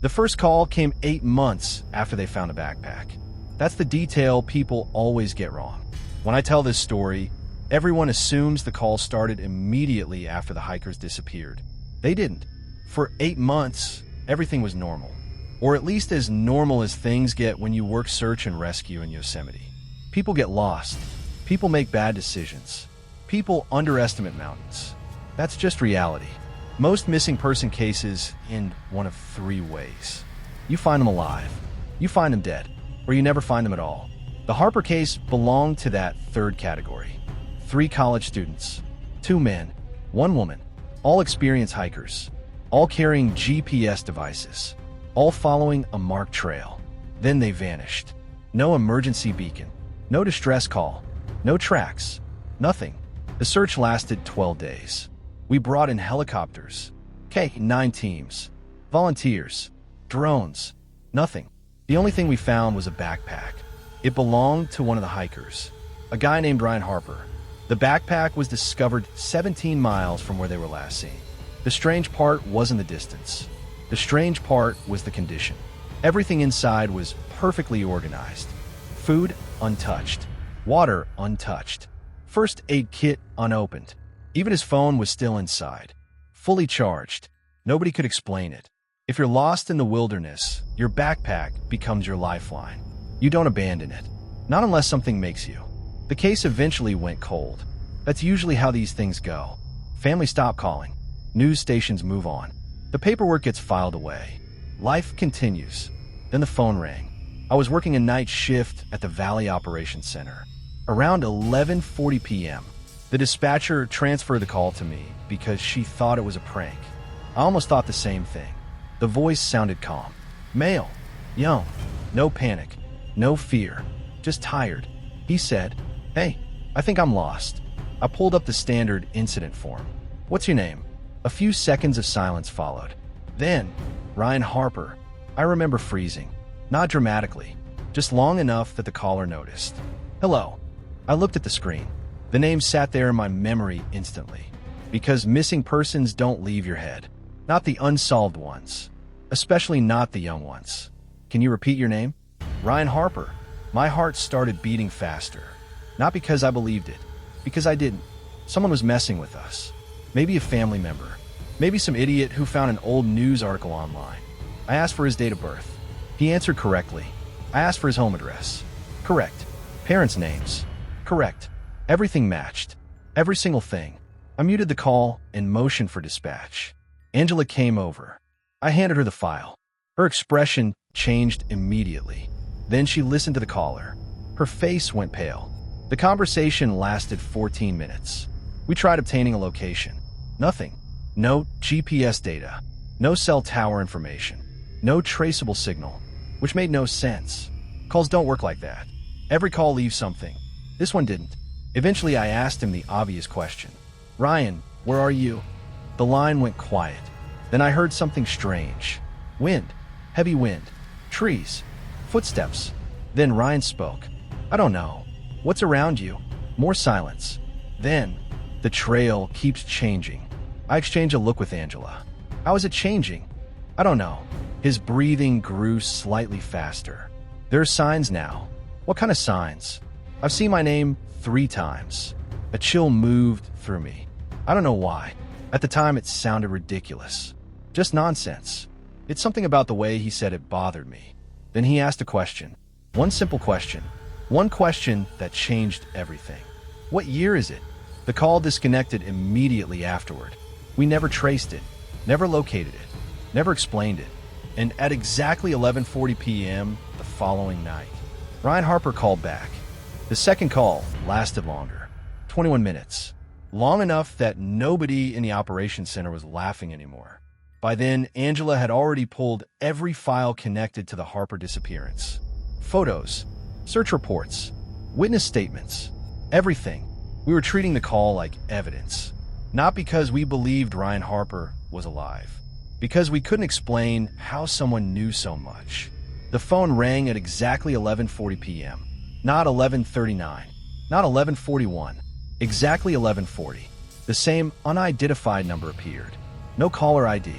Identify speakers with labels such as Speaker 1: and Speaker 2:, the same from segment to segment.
Speaker 1: The first call came 8 months after they found a backpack. That's the detail people always get wrong. When I tell this story, everyone assumes the call started immediately after the hikers disappeared. They didn't. For 8 months, everything was normal. Or at least as normal as things get when you work search and rescue in Yosemite. People get lost. People make bad decisions. People underestimate mountains. That's just reality. Most missing person cases end one of 3 ways. You find them alive, you find them dead, or you never find them at all. The Harper case belonged to that third category. 3 college students, 2 men, 1 woman, all experienced hikers, all carrying GPS devices, all following a marked trail. Then they vanished. No emergency beacon, no distress call, no tracks, nothing. The search lasted 12 days. We brought in helicopters, K-9 teams, volunteers, drones, nothing. The only thing we found was a backpack. It belonged to one of the hikers, a guy named Ryan Harper. The backpack was discovered 17 miles from where they were last seen. The strange part wasn't the distance. The strange part was the condition. Everything inside was perfectly organized. Food untouched, water untouched, first aid kit unopened. Even his phone was still inside, fully charged. Nobody could explain it. If you're lost in the wilderness, your backpack becomes your lifeline. You don't abandon it, not unless something makes you. The case eventually went cold. That's usually how these things go. Families stop calling. News stations move on. The paperwork gets filed away. Life continues. Then the phone rang. I was working a night shift at the Valley Operations Center. Around 11:40 p.m., the dispatcher transferred the call to me because she thought it was a prank. I almost thought the same thing. The voice sounded calm. Male, young, no panic, no fear, just tired. He said, "Hey, I think I'm lost." I pulled up the standard incident form. "What's your name?" A few seconds of silence followed. Then, Ryan Harper. I remember freezing. Not dramatically, just long enough that the caller noticed. "Hello." I looked at the screen. The name sat there in my memory instantly. Because missing persons don't leave your head. Not the unsolved ones. Especially not the young ones. "Can you repeat your name?" "Ryan Harper." My heart started beating faster. Not because I believed it. Because I didn't. Someone was messing with us. Maybe a family member. Maybe some idiot who found an old news article online. I asked for his date of birth. He answered correctly. I asked for his home address. Correct. Parents' names. Correct. Everything matched. Every single thing. I muted the call and motioned for dispatch. Angela came over. I handed her the file. Her expression changed immediately. Then she listened to the caller. Her face went pale. The conversation lasted 14 minutes. We tried obtaining a location. Nothing. No GPS data. No cell tower information. No traceable signal. Which made no sense. Calls don't work like that. Every call leaves something. This one didn't. Eventually, I asked him the obvious question. "Ryan, where are you?" The line went quiet. Then I heard something strange. Wind. Heavy wind. Trees. Footsteps. Then Ryan spoke. "I don't know. What's around you?" More silence. Then, "The trail keeps changing." I exchanged a look with Angela. "How is it changing?" "I don't know." His breathing grew slightly faster. "There are signs now." "What kind of signs?" "I've seen my name 3 times. A chill moved through me. I don't know why. At the time, it sounded ridiculous. Just nonsense. It's something about the way he said it bothered me. Then he asked a question. One simple question. One question that changed everything. "What year is it?" The call disconnected immediately afterward. We never traced it, never located it, never explained it. And at exactly 11:40 p.m. the following night, Ryan Harper called back. The second call lasted longer, 21 minutes. Long enough that nobody in the operations center was laughing anymore. By then, Angela had already pulled every file connected to the Harper disappearance. Photos, search reports, witness statements, everything. We were treating the call like evidence. Not because we believed Ryan Harper was alive. Because we couldn't explain how someone knew so much. The phone rang at exactly 11:40 p.m. Not 11:39, not 11:41, exactly 11:40. The same unidentified number appeared. No caller ID,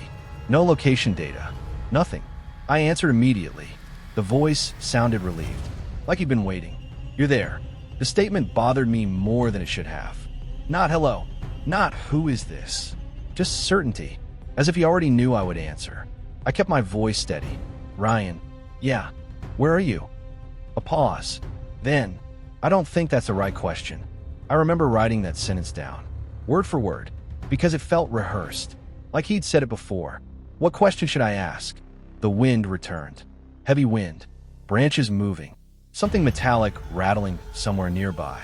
Speaker 1: no location data, nothing. I answered immediately. The voice sounded relieved, like he'd been waiting. "You're there." The statement bothered me more than it should have. Not hello, not who is this, just certainty, as if he already knew I would answer. I kept my voice steady. "Ryan, yeah, where are you?" A pause. Then, "I don't think that's the right question." I remember writing that sentence down, word for word, because it felt rehearsed, like he'd said it before. What question should I ask? The wind returned. Heavy wind, branches moving, something metallic rattling somewhere nearby.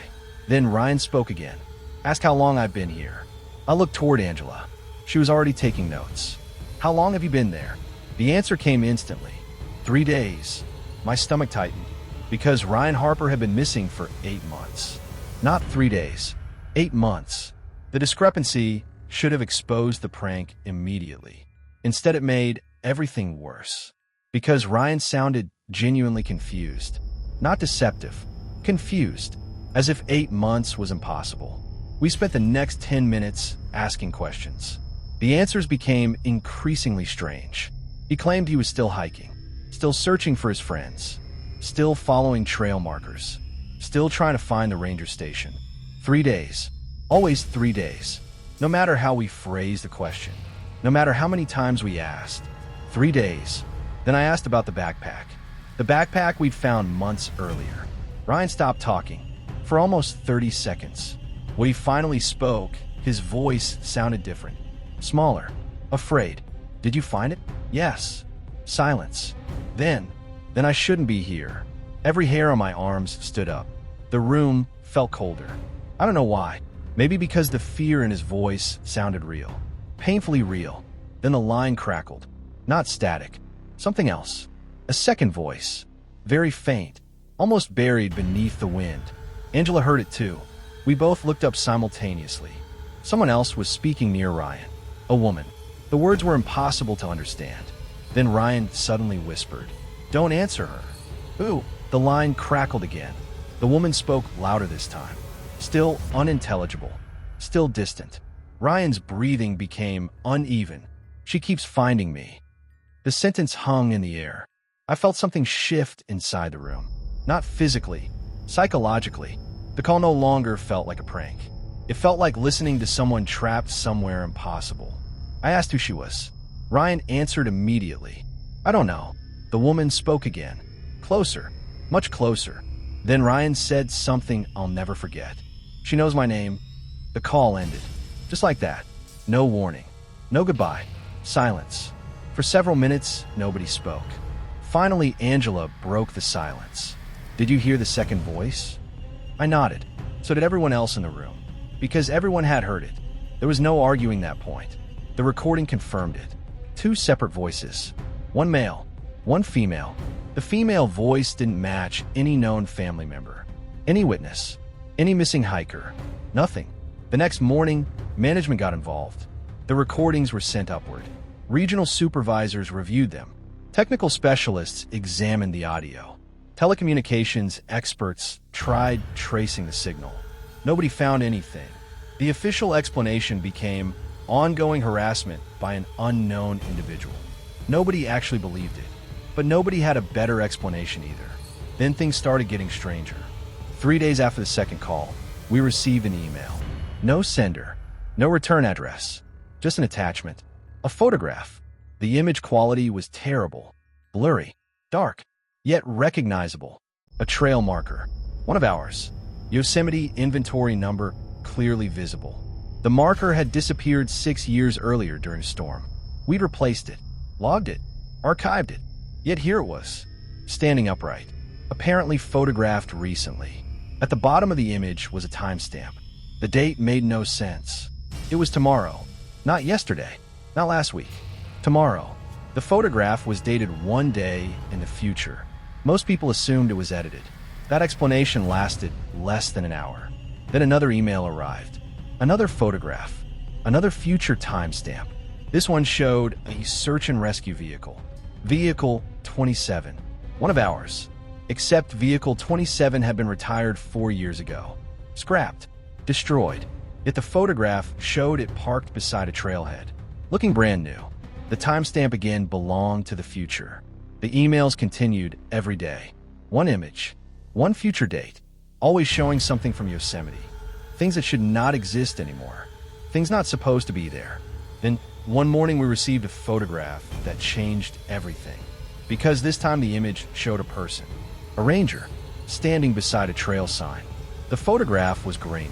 Speaker 1: Then Ryan spoke again. "Ask how long I've been here." I looked toward Angela. She was already taking notes. "How long have you been there?" The answer came instantly. 3 days. My stomach tightened, because Ryan Harper had been missing for 8 months. Not 3 days, 8 months. The discrepancy should have exposed the prank immediately. Instead, it made everything worse, because Ryan sounded genuinely confused. Not deceptive, confused, as if 8 months was impossible. We spent the next 10 minutes asking questions. The answers became increasingly strange. He claimed he was still hiking, still searching for his friends, still following trail markers, still trying to find the ranger station. 3 days. Always 3 days. No matter how we phrased the question, no matter how many times we asked. 3 days. Then I asked about the backpack. The backpack we'd found months earlier. Ryan stopped talking for almost 30 seconds. When he finally spoke, his voice sounded different. Smaller. Afraid. "Did you find it?" "Yes." Silence. Then I shouldn't be here. Every hair on my arms stood up. The room felt colder. I don't know why. Maybe because the fear in his voice sounded real. Painfully real. Then the line crackled. Not static. Something else. A second voice. Very faint. Almost buried beneath the wind. Angela heard it too. We both looked up simultaneously. Someone else was speaking near Ryan. A woman. The words were impossible to understand. Then Ryan suddenly whispered, "Don't answer her." "Who?" The line crackled again. The woman spoke louder this time. Still unintelligible. Still distant. Ryan's breathing became uneven. "She keeps finding me." The sentence hung in the air. I felt something shift inside the room. Not physically, psychologically. The call no longer felt like a prank. It felt like listening to someone trapped somewhere impossible. I asked who she was. Ryan answered immediately. "I don't know." The woman spoke again. Closer. Much closer. Then Ryan said something I'll never forget. "She knows my name." The call ended. Just like that. No warning. No goodbye. Silence. For several minutes, nobody spoke. Finally, Angela broke the silence. "Did you hear the second voice?" I nodded. So did everyone else in the room. Because everyone had heard it. There was no arguing that point. The recording confirmed it. 2 separate voices. One male, one female. The female voice didn't match any known family member, any witness, any missing hiker. Nothing. The next morning, management got involved. The recordings were sent upward. Regional supervisors reviewed them. Technical specialists examined the audio. Telecommunications experts tried tracing the signal. Nobody found anything. The official explanation became ongoing harassment by an unknown individual. Nobody actually believed it, but nobody had a better explanation either. Then things started getting stranger. 3 days after the second call, we received an email. No sender, no return address, just an attachment, a photograph. The image quality was terrible, blurry, dark, yet recognizable. A trail marker, one of ours. Yosemite inventory number clearly visible. The marker had disappeared 6 years earlier during a storm. We'd replaced it, logged it, archived it. Yet here it was, standing upright, apparently photographed recently. At the bottom of the image was a timestamp. The date made no sense. It was tomorrow, not yesterday, not last week. Tomorrow. The photograph was dated 1 day in the future. Most people assumed it was edited. That explanation lasted less than an hour. Then another email arrived. Another photograph. Another future timestamp. This one showed a search and rescue vehicle. Vehicle 27. One of ours. Except Vehicle 27 had been retired 4 years ago. Scrapped. Destroyed. Yet the photograph showed it parked beside a trailhead. Looking brand new. The timestamp again belonged to the future. The emails continued every day. One image, one future date, always showing something from Yosemite. Things that should not exist anymore. Things not supposed to be there. Then, one morning we received a photograph that changed everything. Because this time the image showed a person, a ranger, standing beside a trail sign. The photograph was grainy,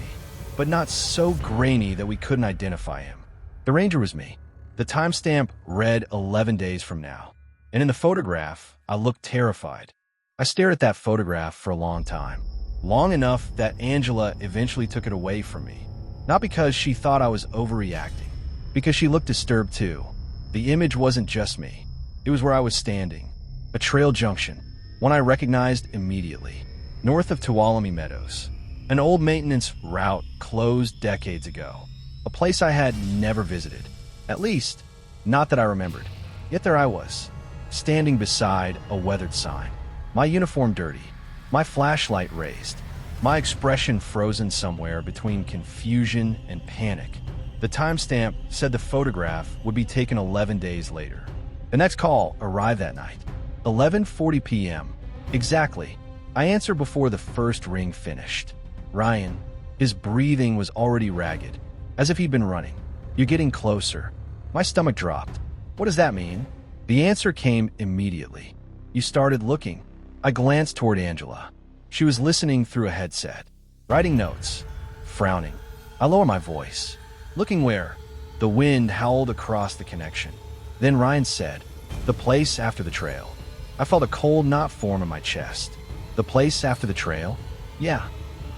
Speaker 1: but not so grainy that we couldn't identify him. The ranger was me. The timestamp read 11 days from now. And in the photograph, I looked terrified. I stared at that photograph for a long time. Long enough that Angela eventually took it away from me. Not because she thought I was overreacting, because she looked disturbed too. The image wasn't just me. It was where I was standing. A trail junction, one I recognized immediately. North of Tuolumne Meadows. An old maintenance route closed decades ago. A place I had never visited. At least, not that I remembered. Yet there I was, standing beside a weathered sign. My uniform dirty. My flashlight raised. My expression frozen somewhere between confusion and panic. The timestamp said the photograph would be taken 11 days later. The next call arrived that night. 11:40 p.m. Exactly. I answered before the first ring finished. Ryan. His breathing was already ragged, as if he'd been running. You're getting closer. My stomach dropped. What does that mean? The answer came immediately. You started looking. I glanced toward Angela. She was listening through a headset, writing notes, frowning. I lowered my voice. Looking where? The wind howled across the connection. Then Ryan said, "The place after the trail." I felt a cold knot form in my chest. The place after the trail? Yeah.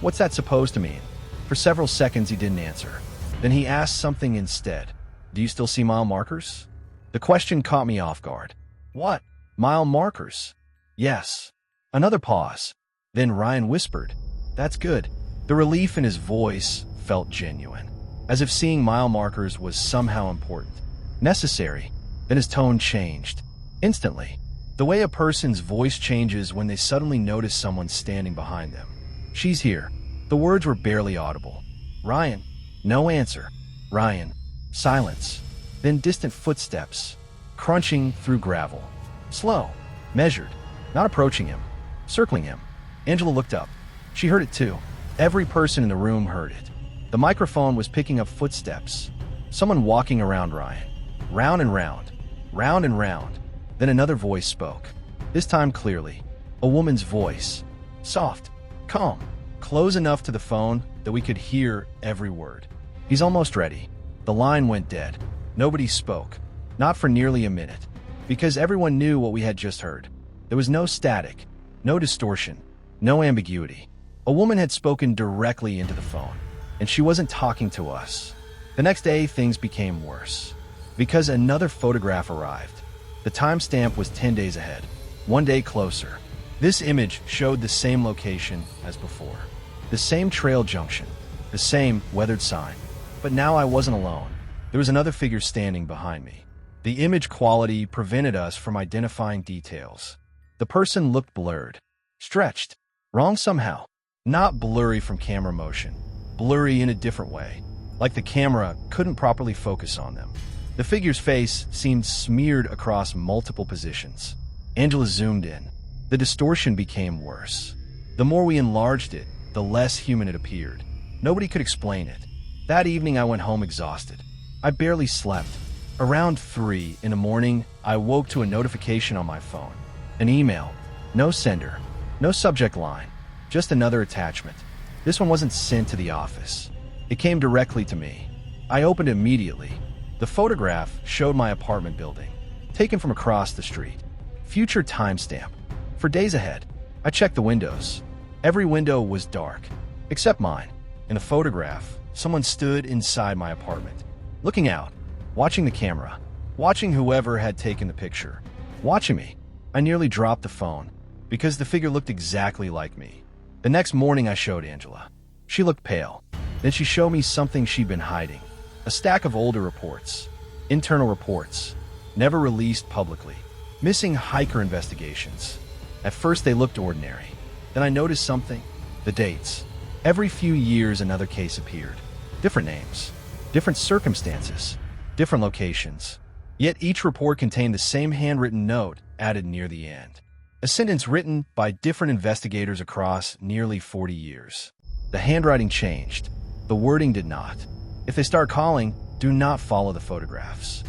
Speaker 1: What's that supposed to mean? For several seconds he didn't answer. Then he asked something instead. Do you still see mile markers? The question caught me off guard. What? Mile markers? Yes. Another pause. Then Ryan whispered, "That's good." The relief in his voice felt genuine, as if seeing mile markers was somehow important, necessary. Then his tone changed. Instantly. The way a person's voice changes when they suddenly notice someone standing behind them. She's here. The words were barely audible. Ryan. No answer. Ryan. Silence. Then distant footsteps, crunching through gravel. Slow. Measured. Not approaching him. Circling him. Angela looked up. She heard it too. Every person in the room heard it. The microphone was picking up footsteps. Someone walking around Ryan. Round and round. Round and round. Then another voice spoke. This time clearly. A woman's voice. Soft. Calm. Close enough to the phone that we could hear every word. He's almost ready. The line went dead. Nobody spoke. Not for nearly a minute. Because everyone knew what we had just heard. There was no static. No distortion. No ambiguity. A woman had spoken directly into the phone. And she wasn't talking to us. The next day, things became worse. Because another photograph arrived. The timestamp was 10 days ahead. 1 day closer. This image showed the same location as before. The same trail junction. The same weathered sign. But now I wasn't alone. There was another figure standing behind me. The image quality prevented us from identifying details. The person looked blurred. Stretched. Wrong somehow. Not blurry from camera motion. Blurry in a different way. Like the camera couldn't properly focus on them. The figure's face seemed smeared across multiple positions. Angela zoomed in. The distortion became worse. The more we enlarged it, the less human it appeared. Nobody could explain it. That evening I went home exhausted. I barely slept. Around 3 in the morning, I woke to a notification on my phone. An email. No sender. No subject line. Just another attachment. This one wasn't sent to the office. It came directly to me. I opened it immediately. The photograph showed my apartment building, taken from across the street. Future timestamp. For days ahead. I checked the windows. Every window was dark, except mine. In the photograph, someone stood inside my apartment, looking out, watching the camera, watching whoever had taken the picture, watching me. I nearly dropped the phone, because the figure looked exactly like me. The next morning I showed Angela. She looked pale. Then she showed me something she'd been hiding. A stack of older reports. Internal reports. Never released publicly. Missing hiker investigations. At first they looked ordinary. Then I noticed something. The dates. Every few years another case appeared. Different names. Different circumstances. Different locations. Yet each report contained the same handwritten note added near the end. A sentence written by different investigators across nearly 40 years. The handwriting changed. The wording did not. If they start calling, do not follow the photographs.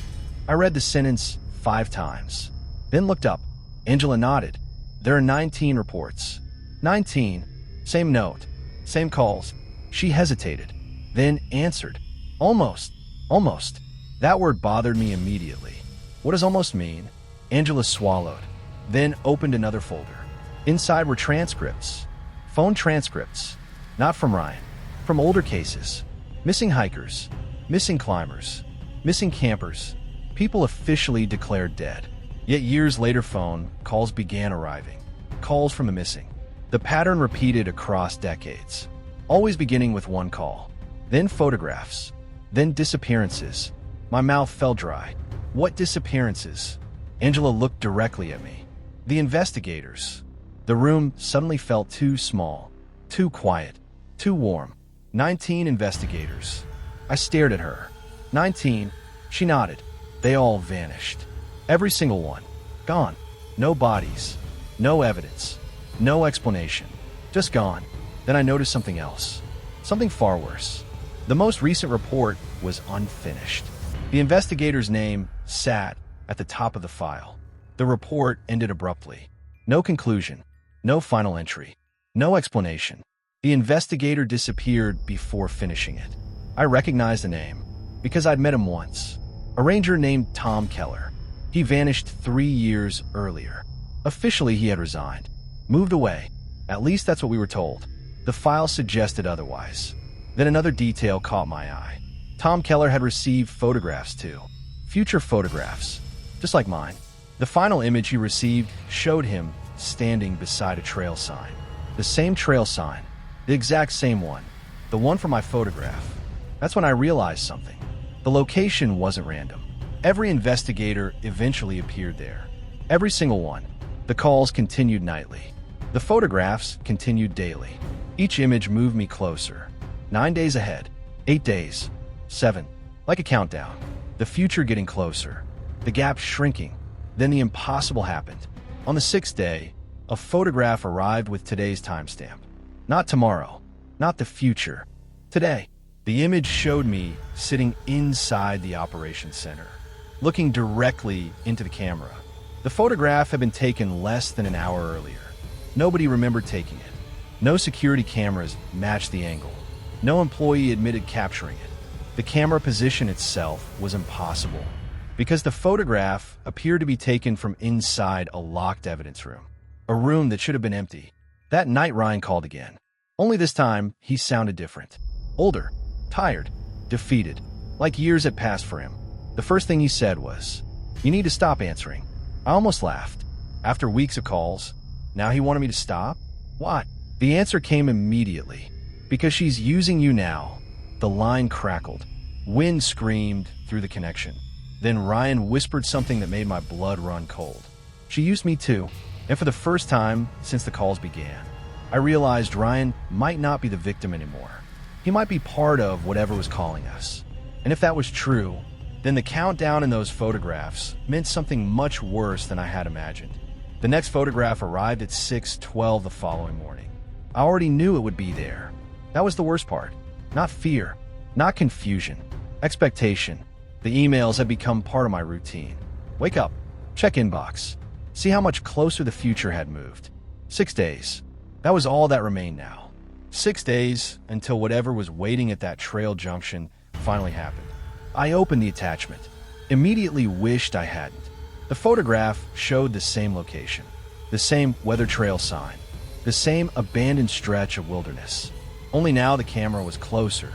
Speaker 1: I read the sentence 5 times, then looked up. Angela nodded. There are 19 reports. 19. Same note. Same calls. She hesitated, then answered. Almost. Almost. That word bothered me immediately. What does almost mean? Angela swallowed, then opened another folder. Inside were transcripts. Phone transcripts. Not from Ryan. From older cases. Missing hikers. Missing climbers. Missing campers. People officially declared dead. Yet years later, phone calls began arriving. Calls from the missing. The pattern repeated across decades. Always beginning with one call. Then photographs. Then disappearances. My mouth fell dry. What disappearances? Angela looked directly at me. The investigators. The room suddenly felt too small, too quiet, too warm. 19 investigators. I stared at her. 19. She nodded. They all vanished. Every single one. Gone. No bodies. No evidence. No explanation. Just gone. Then I noticed something else. Something far worse. The most recent report was unfinished. The investigator's name sat at the top of the file. The report ended abruptly. No conclusion. No final entry. No explanation. The investigator disappeared before finishing it. I recognized the name because I'd met him once. A ranger named Tom Keller. He vanished 3 years earlier. Officially, he had resigned. Moved away. At least that's what we were told. The file suggested otherwise. Then another detail caught my eye. Tom Keller had received photographs too. Future photographs. Just like mine. The final image he received showed him standing beside a trail sign. The same trail sign. The exact same one. The one from my photograph. That's when I realized something. The location wasn't random. Every investigator eventually appeared there. Every single one. The calls continued nightly. The photographs continued daily. Each image moved me closer. 9 days ahead. 8 days. 7. Like a countdown. The future getting closer. The gap shrinking. Then the impossible happened. On the 6th day, a photograph arrived with today's timestamp. Not tomorrow. Not the future. Today. The image showed me sitting inside the operations center, looking directly into the camera. The photograph had been taken less than an hour earlier. Nobody remembered taking it. No security cameras matched the angle. No employee admitted capturing it. The camera position itself was impossible because the photograph appeared to be taken from inside a locked evidence room, a room that should have been empty. That night, Ryan called again. Only this time, he sounded different. Older, tired, defeated, like years had passed for him. The first thing he said was, "You need to stop answering." I almost laughed. After weeks of calls, now he wanted me to stop? What? The answer came immediately. Because she's using you now. The line crackled. Wind screamed through the connection. Then Ryan whispered something that made my blood run cold. She used me too. And for the first time since the calls began, I realized Ryan might not be the victim anymore. He might be part of whatever was calling us. And if that was true, then the countdown in those photographs meant something much worse than I had imagined. The next photograph arrived at 6:12 the following morning. I already knew it would be there. That was the worst part. Not fear, not confusion, expectation. The emails had become part of my routine. Wake up, check inbox, see how much closer the future had moved. 6 days. That was all that remained now. 6 days until whatever was waiting at that trail junction finally happened. I opened the attachment, immediately wished I hadn't. The photograph showed the same location, the same weather trail sign, the same abandoned stretch of wilderness. Only now the camera was closer,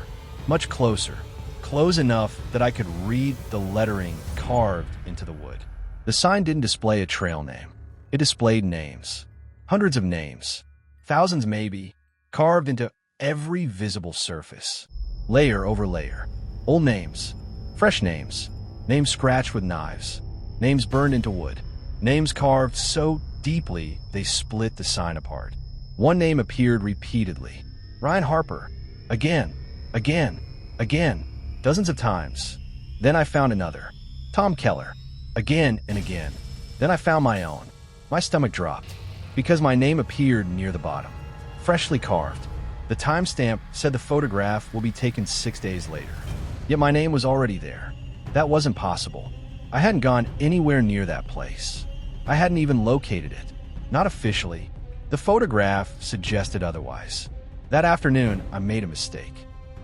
Speaker 1: much closer, close enough that I could read the lettering carved into the wood. The sign didn't display a trail name. It displayed names. Hundreds of names. Thousands maybe, carved into every visible surface. Layer over layer. Old names. Fresh names. Names scratched with knives. Names burned into wood. Names carved so deeply they split the sign apart. One name appeared repeatedly. Ryan Harper. Again. Again. Again. Dozens of times. Then I found another. Tom Keller. Again and again. Then I found my own. My stomach dropped, because my name appeared near the bottom, freshly carved. The timestamp said the photograph will be taken 6 days later. Yet my name was already there. That wasn't possible. I hadn't gone anywhere near that place. I hadn't even located it. Not officially. The photograph suggested otherwise. That afternoon, I made a mistake.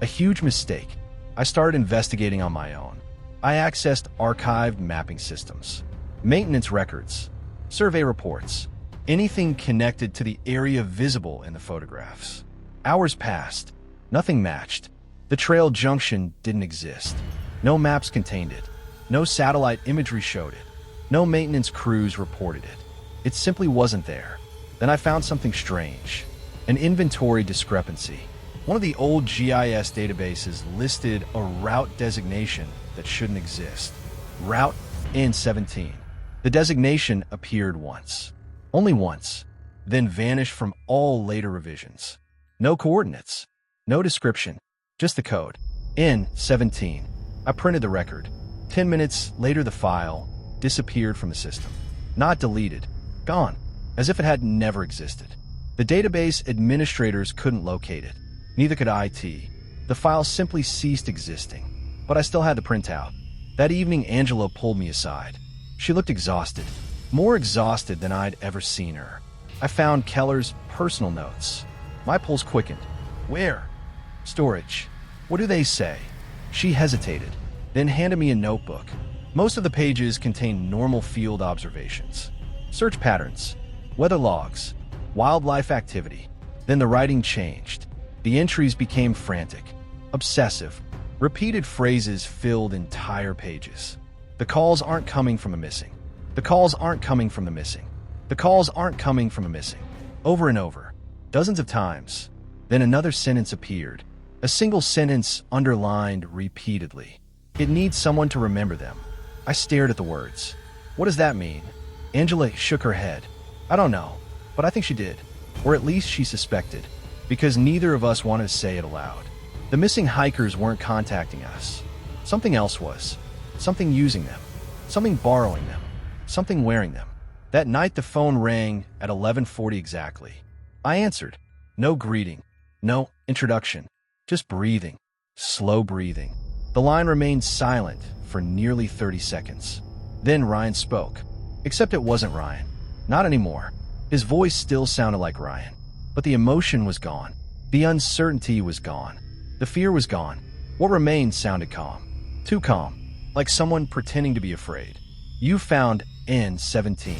Speaker 1: A huge mistake. I started investigating on my own. I accessed archived mapping systems, maintenance records, survey reports, anything connected to the area visible in the photographs. Hours passed. Nothing matched. The trail junction didn't exist. No maps contained it. No satellite imagery showed it. No maintenance crews reported it. It simply wasn't there. Then I found something strange. An inventory discrepancy. One of the old GIS databases listed a route designation that shouldn't exist. Route N17. The designation appeared once. Only once. Then vanished from all later revisions. No coordinates. No description. Just the code. N17. I printed the record. 10 minutes later, the file disappeared from the system. Not deleted. Gone. As if it had never existed. The database administrators couldn't locate it. Neither could IT. The file simply ceased existing. But I still had the printout. That evening, Angela pulled me aside. She looked exhausted. More exhausted than I'd ever seen her. I found Keller's personal notes. My pulse quickened. Where? Storage. What do they say? She hesitated, then handed me a notebook. Most of the pages contained normal field observations, search patterns, weather logs, wildlife activity. Then the writing changed. The entries became frantic, obsessive. Repeated phrases filled entire pages. The calls aren't coming from a missing. The calls aren't coming from the missing. The calls aren't coming from a missing. Over and over. Dozens of times. Then another sentence appeared. A single sentence underlined repeatedly. It needs someone to remember them. I stared at the words. What does that mean? Angela shook her head. I don't know, but I think she did. Or at least she suspected, because neither of us wanted to say it aloud. The missing hikers weren't contacting us. Something else was. Something using them. Something borrowing them. Something wearing them. That night the phone rang at 11:40 exactly. I answered. No greeting. No introduction. Just breathing. Slow breathing. The line remained silent for nearly 30 seconds. Then Ryan spoke. Except it wasn't Ryan. Not anymore. His voice still sounded like Ryan. But the emotion was gone. The uncertainty was gone. The fear was gone. What remained sounded calm. Too calm. Like someone pretending to be afraid. You found N17.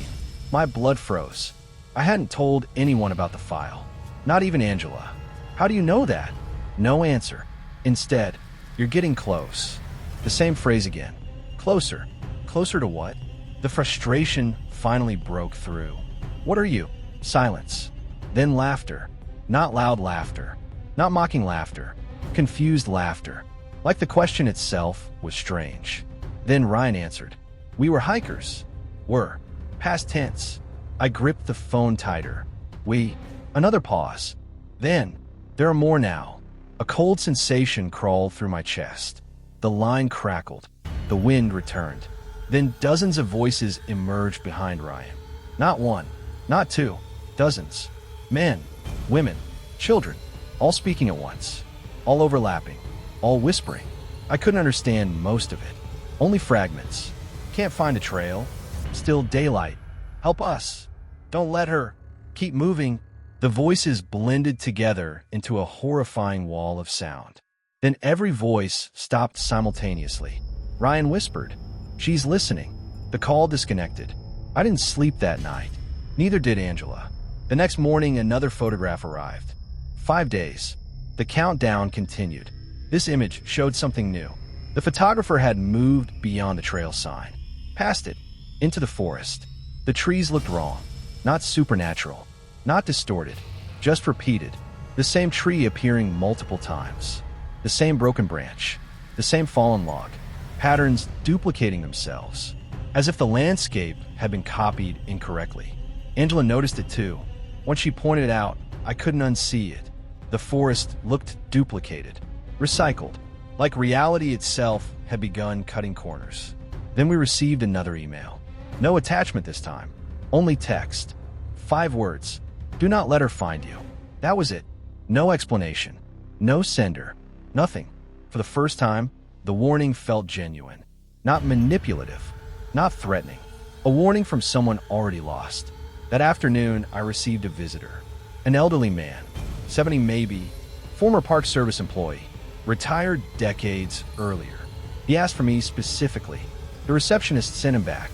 Speaker 1: My blood froze. I hadn't told anyone about the file. Not even Angela. How do you know that? No answer. Instead, you're getting close. The same phrase again. Closer. Closer to what? The frustration finally broke through. What are you? Silence. Then laughter. Not loud laughter. Not mocking laughter. Confused laughter. Like the question itself was strange. Then Ryan answered. We were hikers. Were. Past tense. I gripped the phone tighter. We. Another pause. Then. There are more now. A cold sensation crawled through my chest. The line crackled. The wind returned. Then dozens of voices emerged behind Ryan. Not one. Not two. Dozens. Men. Women. Children. All speaking at once. All overlapping. All whispering. I couldn't understand most of it. Only fragments. Can't find a trail. Still daylight. Help us. Don't let her. Keep moving. The voices blended together into a horrifying wall of sound. Then every voice stopped simultaneously. Ryan whispered, "She's listening." The call disconnected. I didn't sleep that night. Neither did Angela. The next morning, another photograph arrived. 5 days. The countdown continued. This image showed something new. The photographer had moved beyond the trail sign, past it, into the forest. The trees looked wrong, not supernatural, not distorted, just repeated. The same tree appearing multiple times. The same broken branch, the same fallen log, patterns duplicating themselves, as if the landscape had been copied incorrectly. Angela noticed it too. When she pointed it out, I couldn't unsee it. The forest looked duplicated, recycled, like reality itself had begun cutting corners. Then we received another email. No attachment this time. Only text. 5 words. Do not let her find you. That was it. No explanation. No sender. Nothing. For the first time, the warning felt genuine. Not manipulative. Not threatening. A warning from someone already lost. That afternoon, I received a visitor. An elderly man, 70 maybe, former Park Service employee, retired decades earlier. He asked for me specifically. The receptionist sent him back.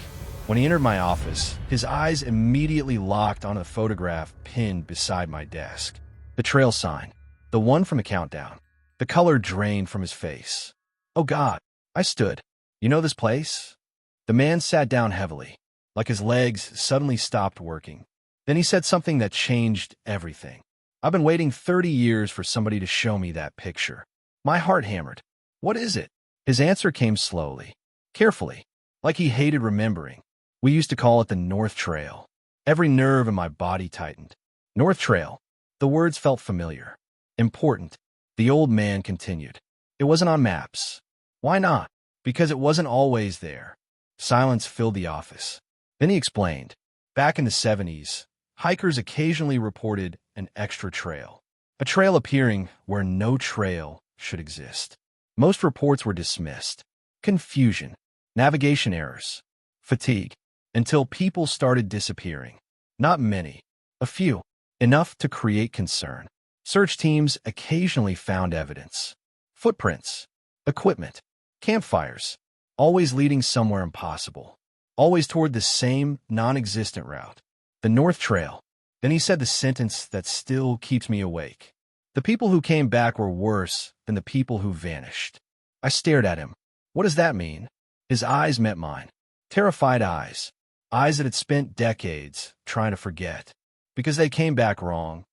Speaker 1: When he entered my office, his eyes immediately locked on a photograph pinned beside my desk. The trail sign, the one from the countdown. The color drained from his face. Oh God, I stood. You know this place? The man sat down heavily, like his legs suddenly stopped working. Then he said something that changed everything. I've been waiting 30 years for somebody to show me that picture. My heart hammered. What is it? His answer came slowly, carefully, like he hated remembering. We used to call it the North Trail. Every nerve in my body tightened. North Trail. The words felt familiar. Important. The old man continued. It wasn't on maps. Why not? Because it wasn't always there. Silence filled the office. Then he explained. Back in the 70s, hikers occasionally reported an extra trail. A trail appearing where no trail should exist. Most reports were dismissed. Confusion. Navigation errors. Fatigue. Until people started disappearing. Not many. A few. Enough to create concern. Search teams occasionally found evidence. Footprints. Equipment. Campfires. Always leading somewhere impossible. Always toward the same non-existent route. The North Trail. Then he said the sentence that still keeps me awake. The people who came back were worse than the people who vanished. I stared at him. What does that mean? His eyes met mine. Terrified eyes. Eyes that had spent decades trying to forget. Because they came back wrong.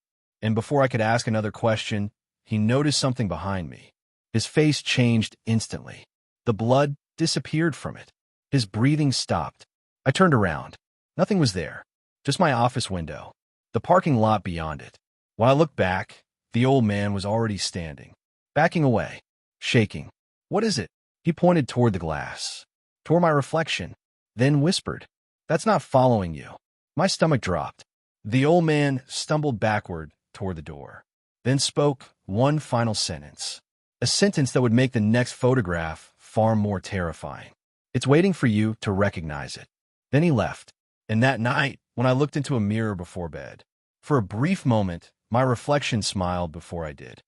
Speaker 1: And before I could ask another question, he noticed something behind me. His face changed instantly. The blood disappeared from it. His breathing stopped. I turned around. Nothing was there. Just my office window. The parking lot beyond it. When I looked back, the old man was already standing. Backing away. Shaking. What is it? He pointed toward the glass. Toward my reflection. Then whispered. That's not following you. My stomach dropped. The old man stumbled backward toward the door. Then spoke one final sentence. A sentence that would make the next photograph far more terrifying. It's waiting for you to recognize it. Then he left. And that night, when I looked into a mirror before bed, for a brief moment, my reflection smiled before I did.